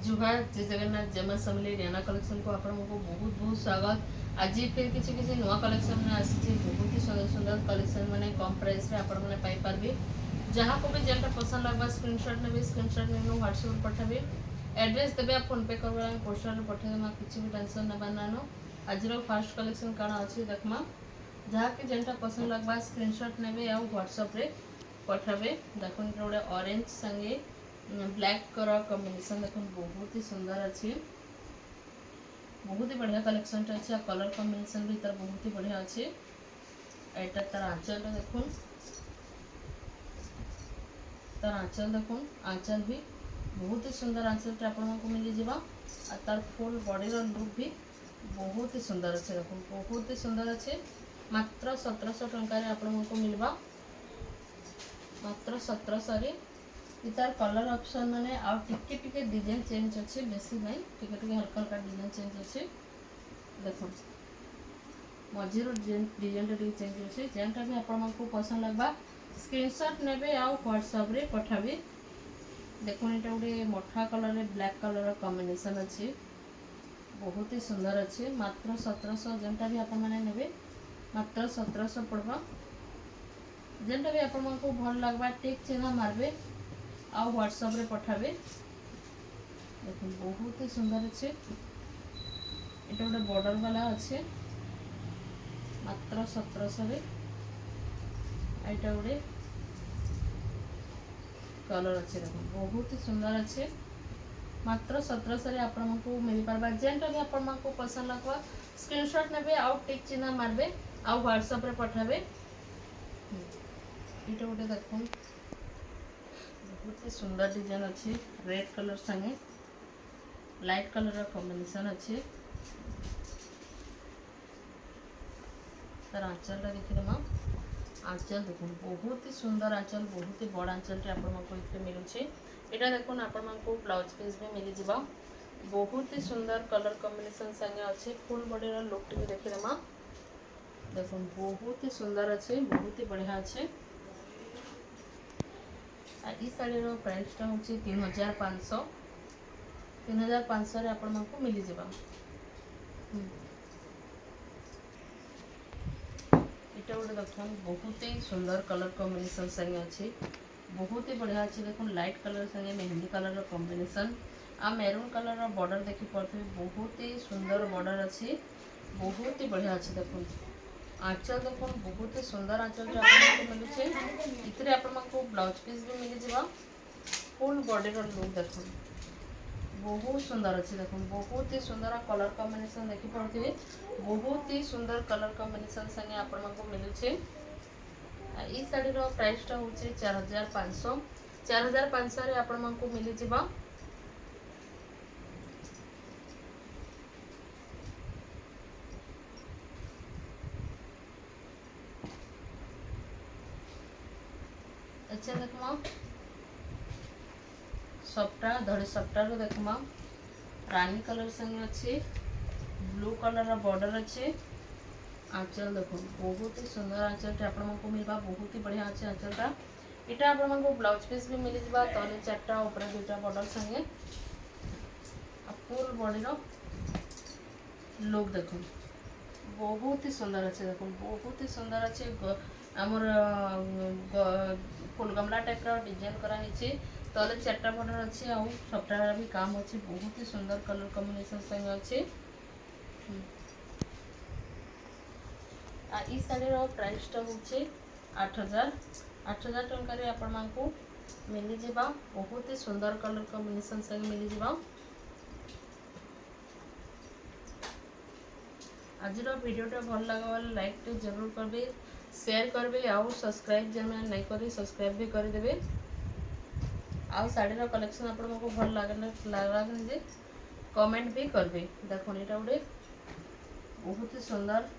जुहार जय जगन्नाथ जय मां समलेई रियाना कलेक्शन को आपण को बहुत बहुत स्वागत। आज फिर किसी किसी नुआ कलेक्शन में आसी बहुत ही सुंदर सुंदर कलेक्शन मैंने कम प्राइस रे आपण मैंने पाई पारबे। जहाँ को भी जेनटा पसंद लगवा स्क्रीनशॉट नेबे स्क्रीनशॉट ने व्हाट्सएप पठाबे एड्रेस देबे आप फोन पे करबे पोस्टर में पठे देमा किछि भी टेंशन नबा नानो। आज रो फर्स्ट कलेक्शन काना अछि देखमा जहाँ कि जेनटा पसंद लगवा स्क्रीनशॉट नेबे आ व्हाट्सएप रे पठाबे। देखो गोटे ऑरेंज संगे ब्लैक कलर कॉम्बिनेशन देखो बहुत ही सुंदर अच्छी बहुत ही बढ़िया कलेक्शन अच्छे कलर कॉम्बिनेशन भी तार बहुत ही बढ़िया अच्छे। एटा तार आंचल देखो तार आंचल देखो आंचल भी बहुत ही सुंदर आंचल आपको मिल जावा और तार फुल बॉडी लुक भी बहुत ही सुंदर अच्छे देखो बहुत ही सुंदर अच्छे। मात्र 1700 टंका आपको मिलवा मात्र 1700 तार कलर ऑप्शन माने आ टिके टिके डिजाइन चेंज अच्छे बेसी नहीं टिके टिके हल्का हल्का डिजाइन चेंज अच्छे। देखो मझीर डिजाइन टिके चेंज अच्छे जेनटा भी आपको पसंद लगवा स्क्रीनशॉट नेबे आ व्हाट्सएप रे पठाबे। देखो ये गोटे मठा कलर रे ब्लैक कलर कॉम्बिनेशन अच्छे बहुत ही सुंदर अच्छे। मात्र 1700 जेनटा भी आपण माने नेबे मात्र 1700 पड़वा। जेनटा भी आपको भल लगवा टिक चिन्ह मारबे आ व्हाट्सएप रे पठाबे। देखो बहुत ही सुंदर अच्छे ये गोटे बॉर्डर वाला अच्छे मात्र 1700 रे एटा गोटे कलर अच्छे देखो बहुत ही सुंदर अच्छे मात्र 1700 रे आपको मिल पारबा। जेनटा भी आपको पसंद लगवा स्क्रीनशॉट नेबे आ टिक चिन्ह मारबे आ व्हाट्सएप रे पठाबे। ये गोटे देखो बहुत ही सुंदर डिजाइन अच्छे रेड कलर संगे लाइट कलर कॉम्बिनेशन अच्छे। तार आंचल देखिदेमा आंचल देखो बहुत ही सुंदर आंचल बहुत ही बड़ आंचल आपको मिलूचे। यहाँ देखो आपको ब्लाउज पीस भी मिल जावा बहुत ही सुंदर कलर कॉम्बिनेशन संगे अच्छे फुल बॉडी लुक टी देखिदेमा देखो बहुत ही सुंदर अच्छे बहुत ही बढ़िया अच्छे। ई शाढ़ी प्राइसटा हूँ 3500 3500 आपको मिल जावा। यहाँ गोटे देखो बहुत ही सुंदर कलर कॉम्बिनेशन संगे अच्छे बहुत ही बढ़िया अच्छे। देखो लाइट कलर संगे मेहंदी कलर कॉम्बिनेशन आ मेरून कलर बॉर्डर देखी पड़े बहुत ही सुंदर बॉर्डर अच्छे बहुत ही बढ़िया अच्छे। देखो आंचल देखो बहुत ही सुंदर आंचल आपको मिलूचे इतने आपको ब्लाउज पीस भी मिल जावा फुल बॉडी लुक देखो बहुत सुंदर अच्छे। देखो बहुत ही सुंदर कलर कॉम्बिनेशन देखी पड़े बहुत ही सुंदर कलर कॉम्बिनेशन संगे आपको मिलूचे। ई शाढ़ी प्राइसटा हूँ 4500 4500 रे आपको मिल जावा। अच्छा देखमा सफ्टा धड़ी सफ्टा रो देखमा रानी कलर संगे अच्छे ब्लू कलर बॉर्डर अच्छे। आंचल देखो बहुत ही सुंदर आंचल आपको मिलवा बहुत ही बढ़िया अच्छे आंचलटा। यहाँ आपको ब्लाउज पीस भी मिल जावा तले 4टा ऊपर 2टा बॉर्डर संगे फुल बॉडी लुक देखो बहुत ही सुंदर अच्छे। देखो बहुत ही सुंदर अच्छे आमर फुल गमला टाइप डिजाइन कराई तले 4टा बॉर्डर अच्छे आउ सफ्टवेयर भी काम अच्छे बहुत ही सुंदर कलर कॉम्बिनेशन संगे अच्छे। ई शाढ़ी प्राइसटा हूँ 8000 टंका आपको मिल जावा बहुत ही सुंदर कलर कॉम्बिनेशन संगे मिल जावा। आज वीडियोटा भल लगा लाइक तो जरूर करबे शेयर करबे आउ सब्सक्राइब जब नहीं करी सब्सक्राइब भी करदे आउ शाढ़ी कलेक्शन आपको भल लगे कमेंट भी करबे। देखो यहाँ गोटे बहुत ही सुंदर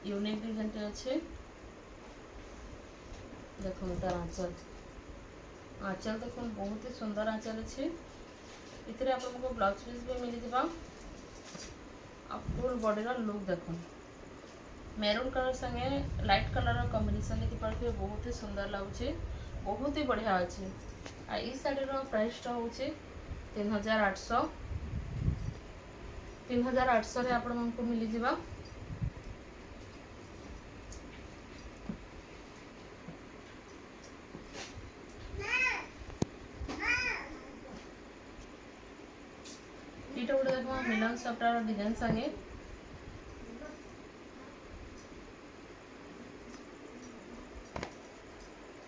यूनिक डिजाइन अच्छे। देखो तार आंचल आंचल देखो बहुत ही सुंदर आंचल अच्छे इतने आपको ब्लाउज पीस भी मिल जावा फुल बॉडी लुक देखो मेरून कलर संगे लाइट कलर कॉम्बिनेशन देखी पारे बहुत ही सुंदर लगुचे बहुत ही बढ़िया अच्छे। ई शाढ़ी प्राइसटा हूँ 3800 3800 रे आपण हमको मिली जिबा। इटा गोटे देखो मिलन सफ्टार डिजाइन संगे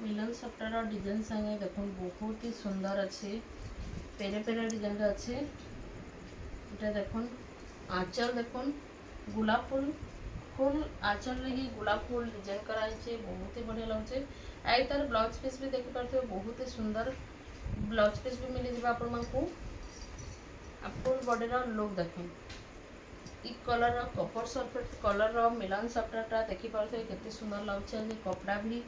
मिलन सफ्टार डिजाइन संगे देखो बहुत ही सुंदर अच्छे पेरे पेरे डिजाइन अच्छे। इटा देखो आंचल देखो गुलाब फूल फूल आंचल रे गुलाब फूल डिजाइन कराई बहुत ही बढ़िया लगे। आई तार ब्लाउज पीस भी देखि पारथे बहुत ही सुंदर ब्लाउज पीस भी मिली जिबा आपण मानकू। फुल बॉडी रो लुक देखो इ कलर रो कॉपर सल्फेट कलर रो मिलन सफ्टारटा देखि पारथे केते सुंदर लागছে। जे कपड़ा भी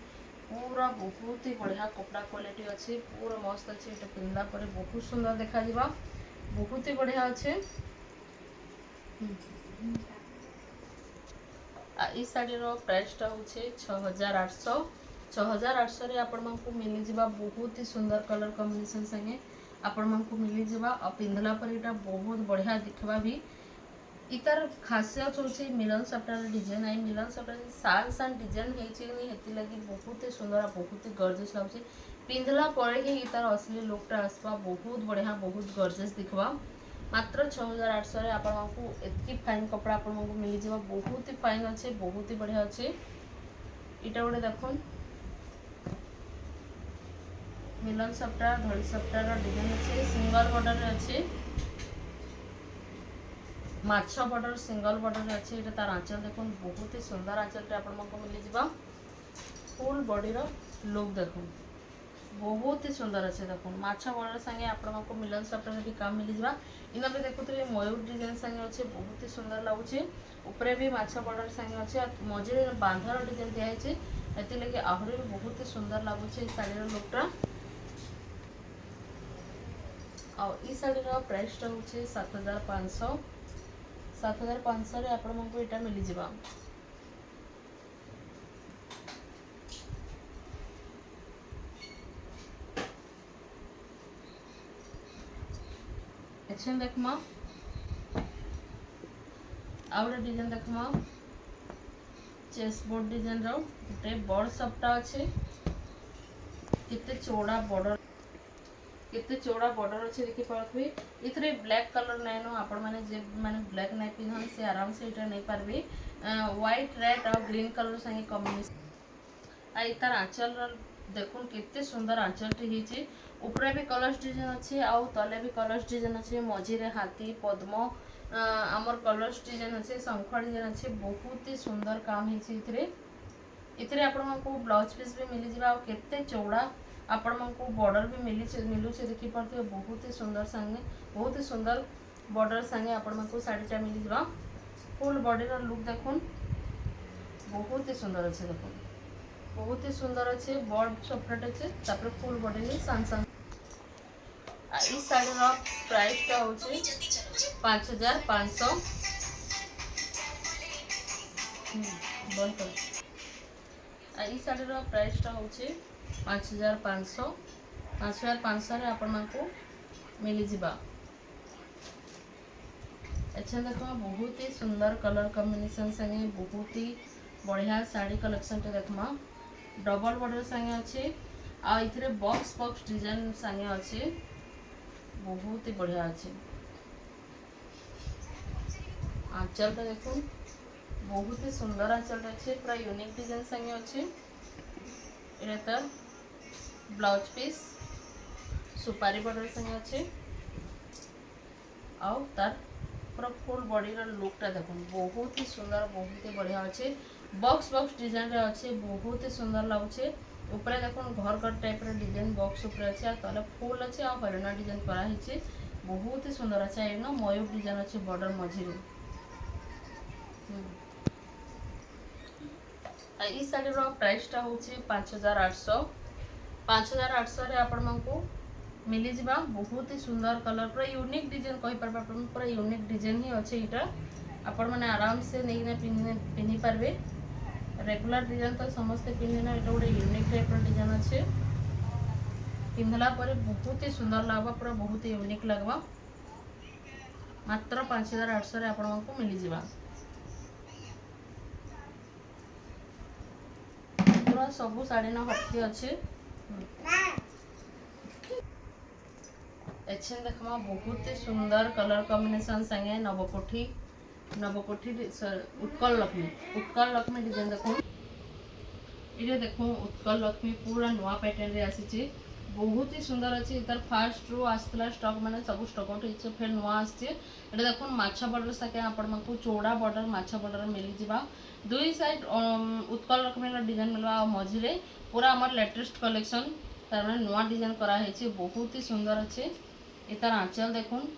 पूरा बहुत ही बढ़िया कपड़ा क्वालिटी अच्छे पूरा मस्त अच्छे। ये पिंधला पर बहुत सुंदर देखा जिबा बहुत ही बढ़िया अच्छे। ई साड़ी रो प्राइस टा होचे 6800 6800 रे आपण मानकू मिली जिबा बहुत ही सुंदर कलर कॉम्बिनेशन संगे आपण मानकू मिली जिबा। आ पिंधला पर एटा बहुत बढ़िया दिखबा भी। इतार खासियत होचे मिलन सफ्टार डिजाइन आई मिलन सफ्टार सान सान डिजाइन हेची नि हेती लगी बहुत ही सुंदर बहुत ही गॉर्जियस लागছে। पिंधला परे ही इतार असली लुकटा आसबा बहुत बढ़िया बहुत गॉर्जियस दिखबा। मात्र 6800 रे आपण मानकू एतकी फाइन कपड़ा आपण मानकू मिली जिबा बहुत ही फाइन अच्छे बहुत ही बढ़िया अच्छे। इटा गोटे देखो मिलन सफ्टार धड़ी सफ्टार डिजाइन अच्छे सिंगल बॉर्डर अच्छे माछा बॉर्डर सिंगल बॉर्डर अच्छे। ये तार आंचल देखो बहुत ही सुंदर आंचल आपण मानकू मिली जिबा। फुल बॉडी रो लुक देखो बहुत ही सुंदर अच्छे देखो माछा बॉर्डर संगे आपण मानकू मिलन सफ्टार भी काम मिली जिबा। इना भी देखुथि मयूर डिजाइन संगे अच्छे बहुत ही सुंदर लागुचे। ऊपर भी माछा बॉर्डर संगे अच्छे मझे बांधार डिजाइन दिया है एति लगे आहरी भी बहुत ही सुंदर लागुचे साड़ी रो लुकटा। और ई साड़ी रो प्राइस टा होचे 7500 7500 रे आपण मानकू एटा मिली जिबा। अच्छा देखमा आउरे डिजाइन देखमा चेस बोर्ड डिजाइन रो गोटे बड़ सफ्टा अच्छे केते चौड़ा बॉर्डर केते चौड़ा बॉर्डर अच्छे देखि पारथबे। इथरे ब्लैक कलर नै नो आपण माने जे माने ब्लैक नै पिनहन से आराम से इटा नै पारबे। व्हाइट रेड और ग्रीन कलर संगे कॉम्बिनेशन आई तार आंचल देखुन केते सुंदर आंचल टी हिचे। ऊपर भी कलर्स डिजाइन अच्छे आउ तले भी कलर्स डिजाइन अच्छे मझी रे हाथी पद्म आमर कलर्स डिजाइन अच्छे शंख डिजाइन अच्छे बहुत ही सुंदर काम हिचे। इथरे आपण मानकू ब्लाउज पीस भी मिली जिबा और केते चौड़ा आपण मानकू बॉर्डर भी मिलुचे देखि पारथे बहुत ही सुंदर संगे बहुत ही सुंदर बॉर्डर संगे आपण मानकू साड़ीटा मिली जिबा। फुल बॉडी रो लुक देखुन बहुत ही सुंदर अच्छे देखुन बहुत ही सुंदर अच्छे बॉर्ड सफ्टार अच्छे तापर फुल बॉडी में सान सान। ई साड़ी रो प्राइस टा होचे 5500 बंद कर। ई साड़ी रो प्राइस टा होचे 5500 5500 रे आपण मानकू मिली जिबा। अच्छा देखो बहुत ही सुंदर कलर कॉम्बिनेशन संगे बहुत ही बढ़िया साड़ी कलेक्शन टे देखमा डबल बॉर्डर संगे अच्छे आ इथरे बॉक्स बॉक्स डिजाइन संगे अच्छे बहुत ही बढ़िया अच्छे। आंचल टा देखो बहुत ही सुंदर आंचल अच्छे पूरा यूनिक डिजाइन संगे अच्छे। एटा तार ब्लाउज पीस सुपारी बॉर्डर संगे अच्छे आउ तार पूरा फुल बॉडी रो लुकटा देखो बहुत ही सुंदर बहुत ही बढ़िया अच्छे। बॉक्स बॉक्स डिजाइन रे अच्छे बहुत ही सुंदर लागुचे। ऊपर देखो घर घर टाइप रो डिजाइन बॉक्स ऊपर अच्छे तले फुल अच्छे आ हरिणा डिजाइन करा हिचे बहुत ही सुंदर अच्छे। एनो मयूर डिजाइन अच्छे बॉर्डर मझी रे। ई साड़ी रो प्राइस टा होचे 5800 5800 रे आपण मानकू मिली जिबा। बहुत ही सुंदर कलर पूरा यूनिक डिजाइन कहि परबा पूरा यूनिक डिजाइन ही अच्छे। इटा आपण माने आराम से नहीं पिनी पारबे रेगुलर डिजाइन तो समस्त पिनी ना। इटा गोटे यूनिक टाइप रो डिजाइन अच्छे पिंधला पर बहुत ही सुंदर लगवा पूरा बहुत ही यूनिक लगवा मात्र 5800 आपको मिल जावा पूरा सब साड़ी ना हटके अच्छे एछे देखमा बहुत ही सुंदर कलर कॉम्बिनेशन संगे नवकोठी उत्कल लक्ष्मी डिजाइन देखो ये देखो उत्कल लक्ष्मी पूरा नुआ पैटर्न रे आसी बहुत ही सुंदर अच्छे तार फास्ट रू आसला स्टॉक माने सब स्टॉक आउट होइछे फिर नुआ आछे एटा देखो माछा बॉर्डर सके आपण को चौड़ा बॉर्डर माछा बॉर्डर मिली जिबा दुई साइड उत्कल लक्ष्मी डिजाइन मिलवा मझी रे पूरा हमर लेटेस्ट कलेक्शन तार माने नुआ डिजाइन करा हेछि बहुत ही सुंदर अच्छे इतार आंचल देखुन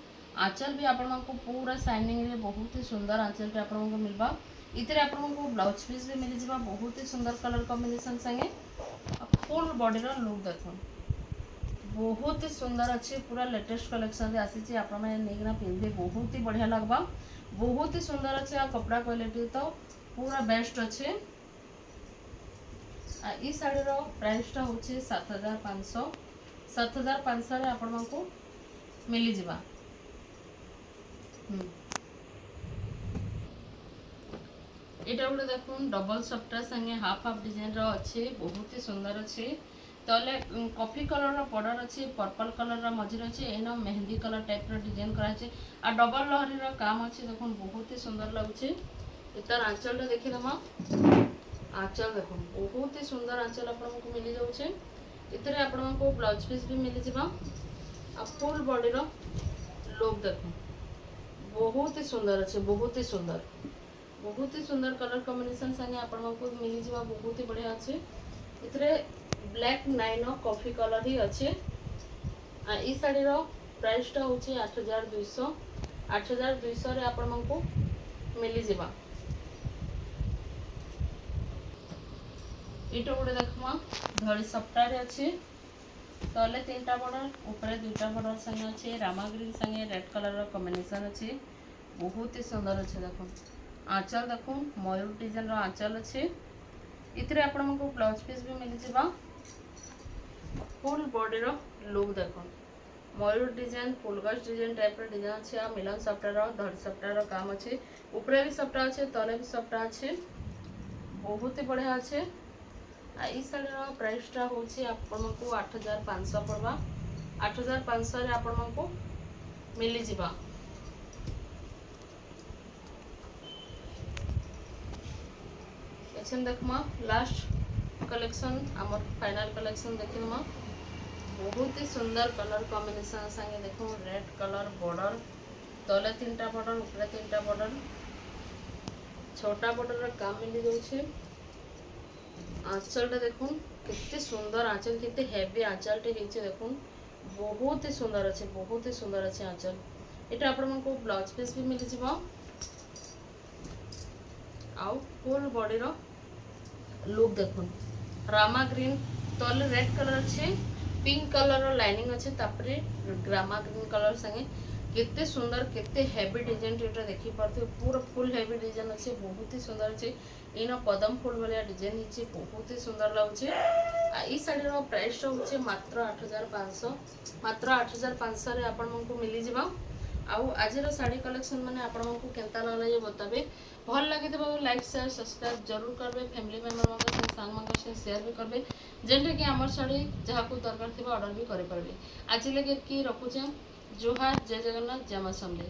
आंचल भी आपको पूरा शाइनिंग रे बहुत ही सुंदर आंचल आपको मिलवा इतरे आपको ब्लाउज पीस भी मिल जावा बहुत ही सुंदर कलर कॉम्बिनेशन संगे फुल बॉडी रो लुक देखुन बहुत ही सुंदर अच्छे पूरा लेटेस्ट कलेक्शन आसी आप पिंधे बहुत ही बढ़िया लगवा बहुत ही सुंदर अच्छे आ कपड़ा क्वालिटी तो पूरा बेस्ट अच्छे ई साड़ी रो प्राइस टा होचे 7500 7500 रे आपको मिली जिबा एटा गोटे देखुन डबल सफ्टा संगे हाफ हाफ डिजाइन रो अच्छे बहुत ही सुंदर अच्छे तले कॉफी कलर रो बॉर्डर अच्छे पर्पल कलर रो मझिर अच्छे एनो मेहंदी कलर टाइप रो डिजाइन कराचे आ डबल लहरी रो काम अच्छे देखुन बहुत ही सुंदर लागुचे इतार आंचल रे देखि दमा आंचल देखुन बहुत ही सुंदर आंचल आपको मिली जाउचे इतरे आपको ब्लाउज पीस भी मिली जिबा आ फुल बॉडी रो लुक देखो बहुत ही सुंदर अच्छे बहुत ही सुंदर कलर कॉम्बिनेशन संगे आपको मिली जिबा बहुत ही बढ़िया अच्छे इतरे ब्लैक नाइन कॉफी कलर ही अच्छे ई साड़ी रो प्राइस टा होची 8200 रे आपको मिली जिबा इटा गोटे देखमा धड़ी सप्ताह अच्छे तले 3टा बॉर्डर ऊपर 2टा बॉर्डर संगे अच्छे रामा ग्रीन संगे रेड कलर रो कॉम्बिनेशन अच्छे बहुत ही सुंदर अच्छे देखो आंचल देखो मयूर डिजाइन रो आंचल अच्छे इतरे आपको ब्लाउज पीस भी मिल जिबा फुल बॉडी रो लुक देखो मयूर डिजाइन फुलगस डिजाइन टाइप रो डिजाइन अच्छे आ मिलन सप्ताह रो धड़ सप्ताह रो काम अच्छे ऊपर भी सप्ताह अच्छे तले भी सप्ताह अच्छे बहुत ही बढ़िया अच्छे ई साड़ी प्राइस टा होची आपको 8500 पड़वा 8500 रे आपको मिली जिबा एछन देखमा लास्ट कलेक्शन हमर फाइनल कलेक्शन देखिमा बहुत ही सुंदर कलर कॉम्बिनेशन संगे देखो रेड कलर बॉर्डर तले 3टा बॉर्डर ऊपर 3टा बॉर्डर छोटा बॉर्डर रे काम मिली जाउछे आंचल देखुन कितने सुंदर आंचल कितने हेवी आंचल देखुन बहुत ही सुंदर अच्छे आंचल ये आपको ब्लाउज पीस भी मिल जावा आउ फुल बॉडी रो लुक देखुन रामा ग्रीन तले रेड कलर अच्छे पिंक कलर रो लाइनिंग अच्छे तापरे रामा ग्रीन कलर संगे केते सुंदर केते हेवी डिजाइन टेटा देखि पारथे पूरा फुल हेवी डिजाइन अच्छे बहुत ही सुंदर अच्छे इन पदम फुल वाला डिजाइन हिचे बहुत ही सुंदर लागुचे आ ई साड़ी रो प्राइस होचे मात्र 8500 रे आपनको मिली जिबा आउ आज रो साड़ी कलेक्शन माने आपनको केनता लागला ये बताबे भल लागे तो लाइक शेयर सब्सक्राइब जरूर करबे फैमिली मेंबर मन के संग मन के शेयर भी करबे जेंटे कि हमर साड़ी जहा को दरकार थिबा ऑर्डर भी करे परबे आज लगे कि रखुचे जोहार जय जगन्नाथ जय मां समले।